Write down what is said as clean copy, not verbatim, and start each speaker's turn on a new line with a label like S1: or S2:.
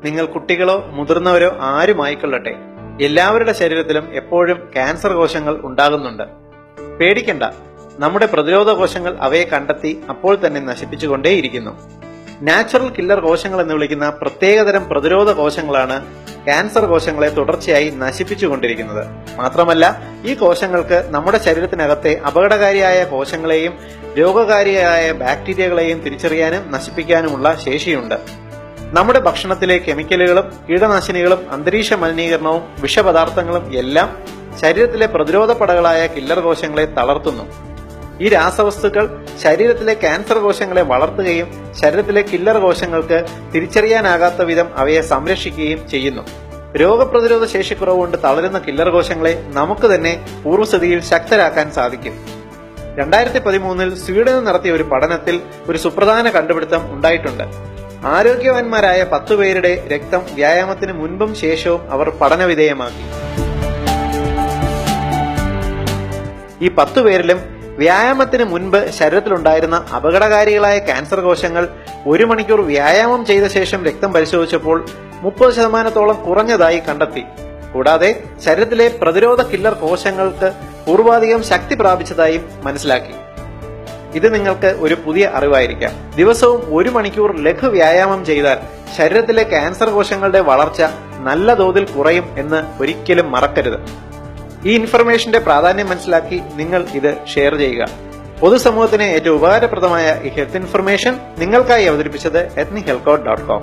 S1: നിങ്ങൾ കുട്ടികളോ മുതിർന്നവരോ ആരുമായിക്കൊള്ളട്ടെ, എല്ലാവരുടെ ശരീരത്തിലും എപ്പോഴും ക്യാൻസർ കോശങ്ങൾ ഉണ്ടാകുന്നുണ്ട്. പേടിക്കണ്ട, നമ്മുടെ പ്രതിരോധ കോശങ്ങൾ അവയെ കണ്ടെത്തി അപ്പോൾ തന്നെ നശിപ്പിച്ചുകൊണ്ടേയിരിക്കുന്നു. നാച്ചുറൽ കില്ലർ കോശങ്ങൾ എന്ന് വിളിക്കുന്ന പ്രത്യേകതരം പ്രതിരോധ കോശങ്ങളാണ് ക്യാൻസർ കോശങ്ങളെ തുടർച്ചയായി നശിപ്പിച്ചുകൊണ്ടിരിക്കുന്നത്. മാത്രമല്ല, ഈ കോശങ്ങൾക്ക് നമ്മുടെ ശരീരത്തിനകത്തെ അപകടകാരിയായ കോശങ്ങളെയും രോഗകാരിയായ ബാക്ടീരിയകളെയും തിരിച്ചറിയാനും നശിപ്പിക്കാനുമുള്ള ശേഷിയുണ്ട്. നമ്മുടെ ഭക്ഷണത്തിലെ കെമിക്കലുകളും കീടനാശിനികളും അന്തരീക്ഷ മലിനീകരണവും വിഷപദാർത്ഥങ്ങളും എല്ലാം ശരീരത്തിലെ പ്രതിരോധ പടകളായ കില്ലർ കോശങ്ങളെ തളർത്തുന്നു. ഈ രാസവസ്തുക്കൾ ശരീരത്തിലെ ക്യാൻസർ കോശങ്ങളെ വളർത്തുകയും ശരീരത്തിലെ കില്ലർ കോശങ്ങൾക്ക് തിരിച്ചറിയാനാകാത്ത വിധം അവയെ സംരക്ഷിക്കുകയും ചെയ്യുന്നു. രോഗപ്രതിരോധ ശേഷിക്കുറവുകൊണ്ട് തളരുന്ന കില്ലർ കോശങ്ങളെ നമുക്ക് തന്നെ പൂർവ്വസ്ഥിതിയിൽ ശക്തരാക്കാൻ സാധിക്കും. 2013 സ്വീഡനിൽ നടത്തിയ ഒരു പഠനത്തിൽ ഒരു സുപ്രധാന കണ്ടുപിടുത്തം ഉണ്ടായിട്ടുണ്ട്. ആരോഗ്യവാന്മാരായ 10 പേരുടെ രക്തം വ്യായാമത്തിന് മുൻപും ശേഷവും അവർ പഠനവിധേയമാക്കി. ഈ 10 പേരിലും വ്യായാമത്തിന് മുൻപ് ശരീരത്തിലുണ്ടായിരുന്ന അപകടകാരികളായ ക്യാൻസർ കോശങ്ങൾ 1 മണിക്കൂർ വ്യായാമം ചെയ്ത ശേഷം രക്തം പരിശോധിച്ചപ്പോൾ 30% കുറഞ്ഞതായി കണ്ടെത്തി. കൂടാതെ ശരീരത്തിലെ പ്രതിരോധ കില്ലർ കോശങ്ങൾക്ക് പൂർവാധികം ശക്തി പ്രാപിച്ചതായും മനസ്സിലാക്കി. ഇത് നിങ്ങൾക്ക് ഒരു പുതിയ അറിവായിരിക്കാം. ദിവസവും 1 മണിക്കൂർ ലഘു വ്യായാമം ചെയ്താൽ ശരീരത്തിലെ ക്യാൻസർ കോശങ്ങളുടെ വളർച്ച നല്ല തോതിൽ കുറയും എന്ന് ഒരിക്കലും മറക്കരുത്. ഈ ഇൻഫർമേഷന്റെ പ്രാധാന്യം മനസ്സിലാക്കി നിങ്ങൾ ഇത് ഷെയർ ചെയ്യുക. പൊതുസമൂഹത്തിന് ഏറ്റവും ഉപകാരപ്രദമായ ഈ ഹെൽത്ത് ഇൻഫർമേഷൻ നിങ്ങൾക്കായി അവതരിപ്പിച്ചത് ethnichealthcode.com.